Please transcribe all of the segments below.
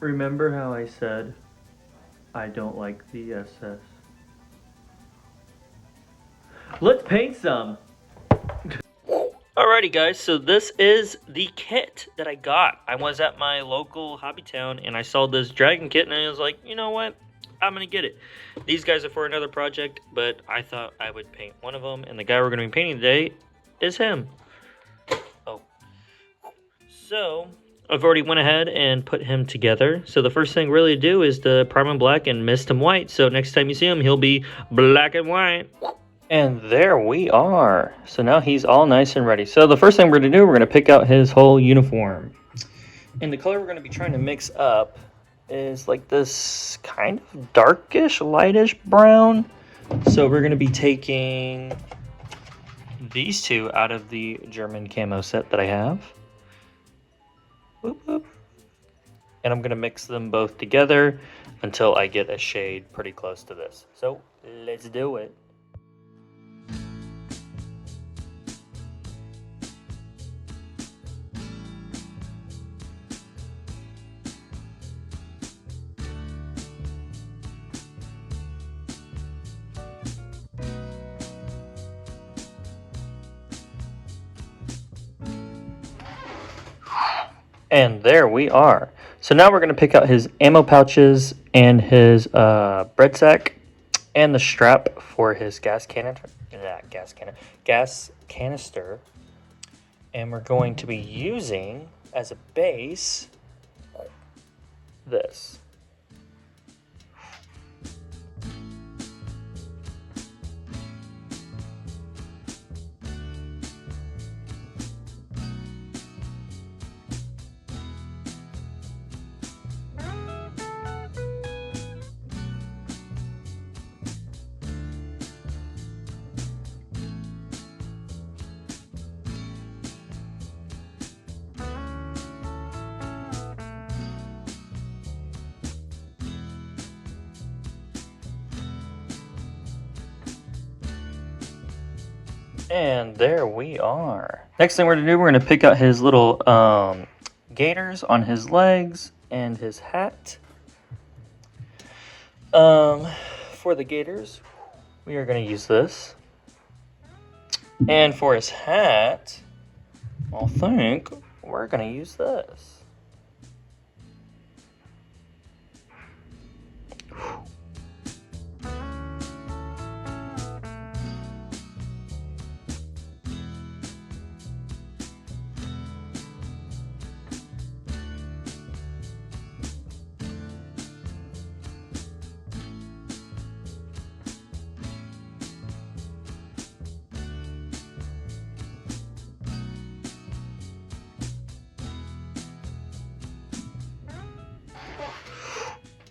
Remember how I said I don't like the SS? Let's paint some! Alrighty guys, so this is the kit that I got. I was at my local hobby town and I saw this dragon kit and I was like, you know what? I'm gonna get it. These guys are for another project, but I thought I would paint one of them, and the guy we're gonna be painting today is him. Oh. So, I've already went ahead and put him together. So the first thing really to do is to prime him black and mist him white. So next time you see him, he'll be black and white. And there we are. So now he's all nice and ready. So the first thing we're going to do, we're going to pick out his whole uniform. And the color we're going to be trying to mix up is like this kind of darkish, lightish brown. So we're going to be taking these two out of the German camo set that I have. Whoop, whoop. And I'm going to mix them both together until I get a shade pretty close to this. So let's do it. And there we are. So now we're going to pick out his ammo pouches and his bread sack and the strap for his gas canister. And we're going to be using as a base this. And there we are. Next thing we're going to do, we're going to pick out his little gaiters on his legs and his hat. For the gaiters, we are going to use this. And for his hat, I think we're going to use this.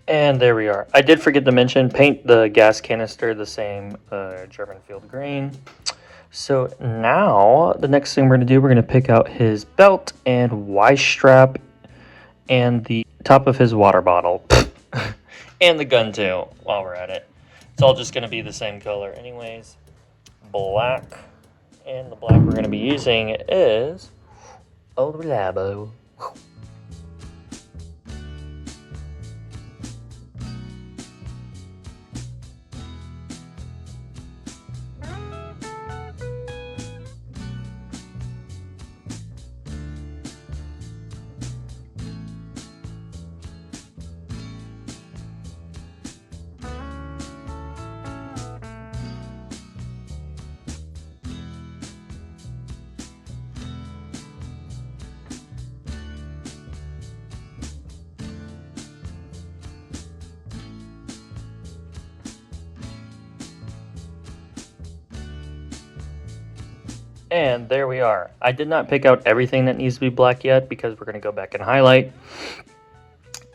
And there we are. I did forget to mention, paint the gas canister the same German field green. So now, the next thing we're going to do, we're going to pick out his belt and Y strap and the top of his water bottle. And the gun too, while we're at it. It's all just going to be the same color anyways. Black. And the black we're going to be using is Old Labo. And there we are. I did not pick out everything that needs to be black yet because we're going to go back and highlight.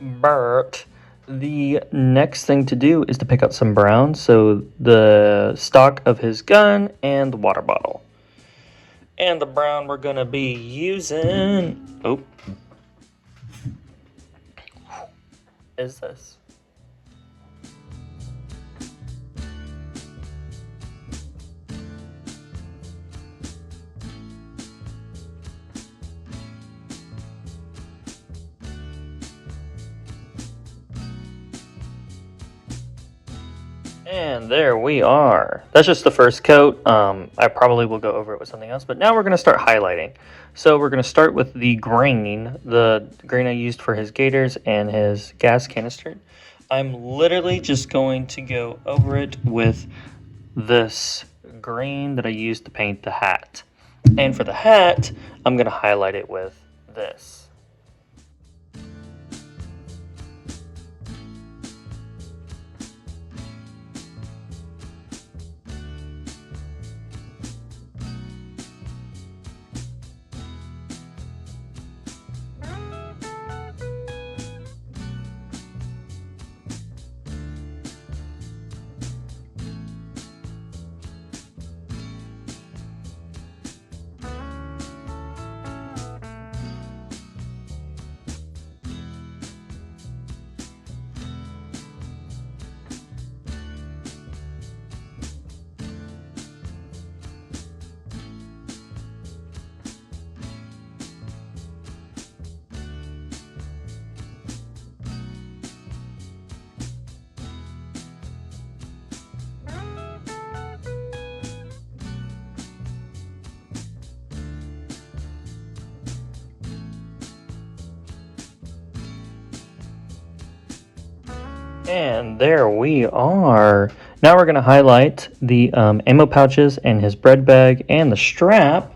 But the next thing to do is to pick out some brown. So the stock of his gun and the water bottle. And the brown we're going to be using... Oh. Is this? And there we are. That's just the first coat. I probably will go over it with something else, but now we're going to start highlighting. So we're going to start with the green I used for his gaiters and his gas canister. I'm literally just going to go over it with this green that I used to paint the hat. And for the hat, I'm going to highlight it with this. And there we are. Now we're going to highlight the ammo pouches and his bread bag and the strap.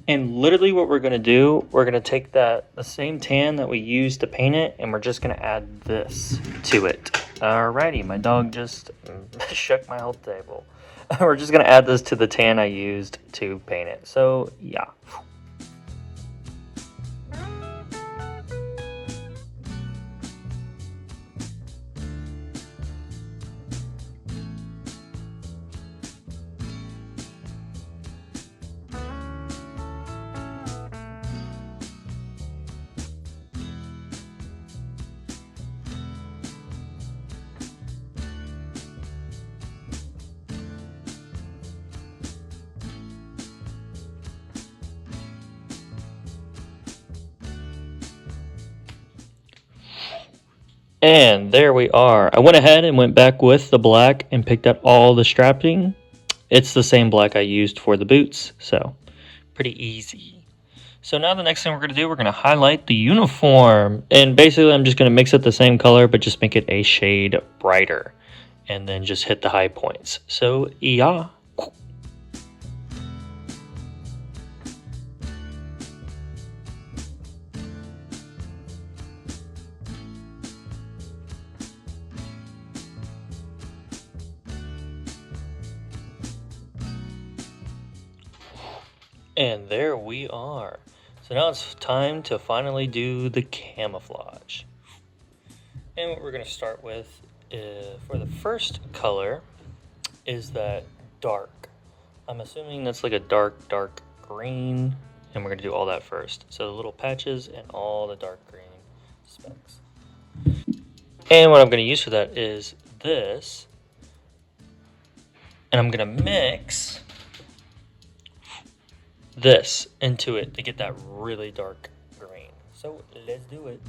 And literally what we're going to do, we're going to take the same tan that we used to paint it, and we're just going to add this to it. Alrighty, my dog just shook my whole table. We're just going to add this to the tan I used to paint it. So, yeah. And there we are. I went ahead and went back with the black and picked out all the strapping. It's the same black I used for the boots, so pretty easy. So now the next thing we're going to do, we're going to highlight the uniform. And basically I'm just going to mix it the same color, but just make it a shade brighter. And then just hit the high points. So, yeah. And there we are. So now it's time to finally do the camouflage. And what we're going to start with for the first color is that dark. I'm assuming that's like a dark green. And we're going to do all that first. So the little patches and all the dark green specks. And what I'm going to use for that is this. And I'm going to mix this into it to get that really dark green. So let's do it.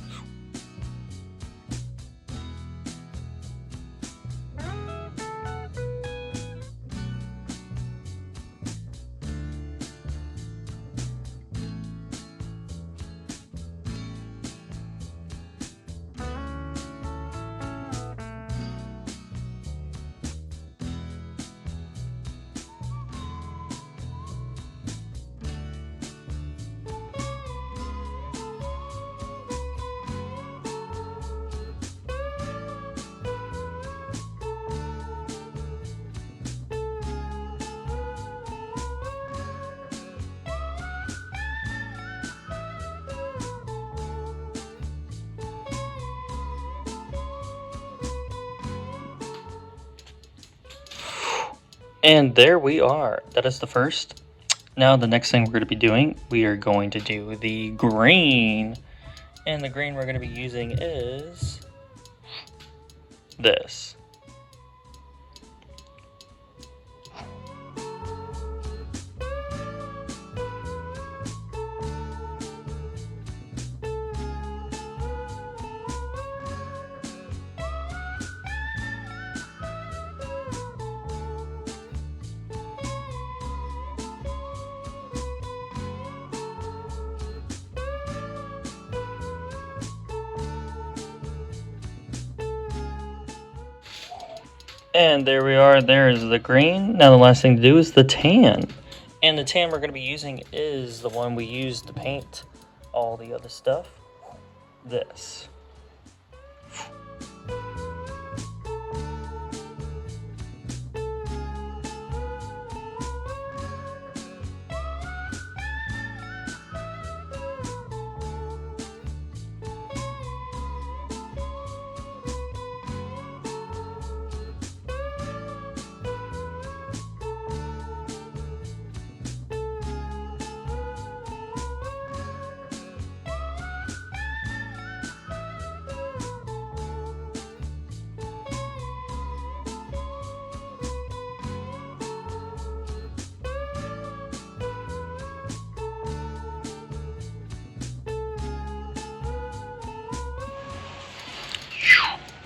And there we are. That is the first. Now the next thing we're going to be doing, we are going to do the green. And the green we're going to be using is this. And there we are. There is the green. Now the last thing to do is the tan. And the tan we're going to be using is the one we used to paint all the other stuff. This.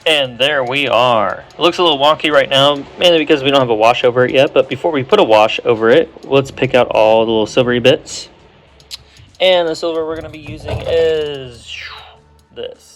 And there we are. It looks a little wonky right now, mainly because we don't have a wash over it yet. But before we put a wash over it, let's pick out all the little silvery bits. And the silver we're going to be using is this.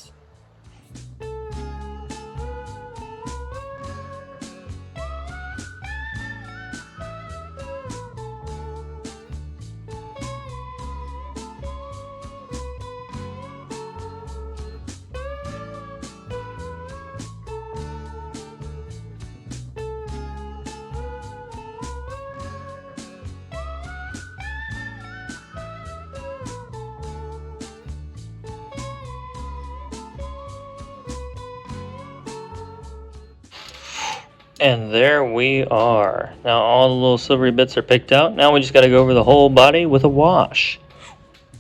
And there we are. Now all the little silvery bits are picked out. Now we just got to go over the whole body with a wash.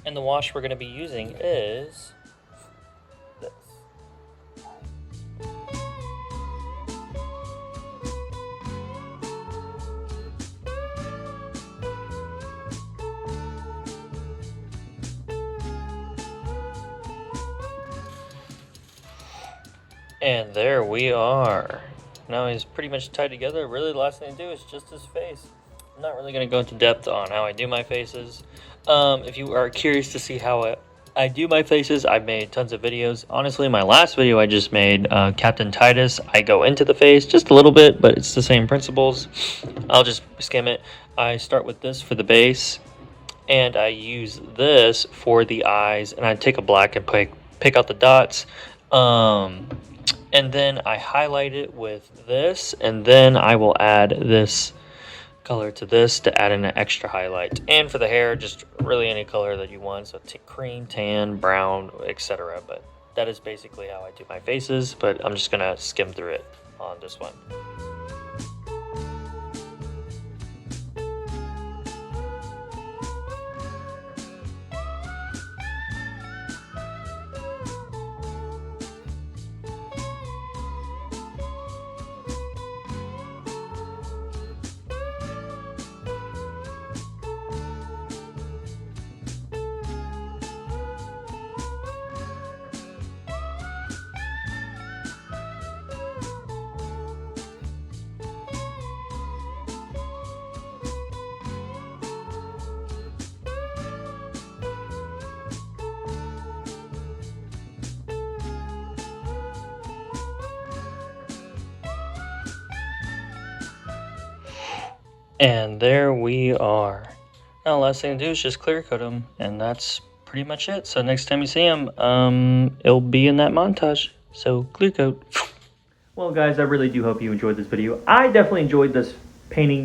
And the wash we're going to be using is this. And there we are. Now he's pretty much tied together. Really, the last thing to do is just his face. I'm not really going to go into depth on how I do my faces. If you are curious to see how I do my faces, I've made tons of videos. Honestly, my last video I just made, Captain Titus, I go into the face just a little bit, but it's the same principles. I'll just skim it. I start with this for the base, and I use this for the eyes, and I take a black and pick out the dots. And then I highlight it with this, and then I will add this color to this to add in an extra highlight. And for the hair, just really any color that you want, so cream, tan, brown, etc. But that is basically how I do my faces, but I'm just gonna skim through it on this one. And there we are. Now the last thing to do is just clear coat them, and that's pretty much it. So next time you see them, it'll be in that montage. So clear coat. Well guys, I really do hope you enjoyed this video. I definitely enjoyed this painting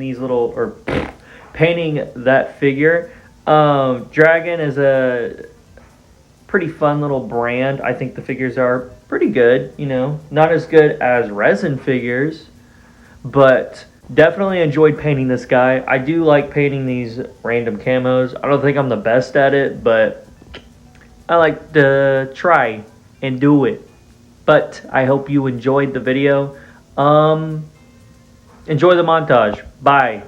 that figure. Dragon is a pretty fun little brand. I think the figures are pretty good, you know, not as good as resin figures, but definitely enjoyed painting this guy. I do like painting these random camos. I don't think I'm the best at it, but I like to try and do it. But I hope you enjoyed the video. Enjoy the montage. Bye.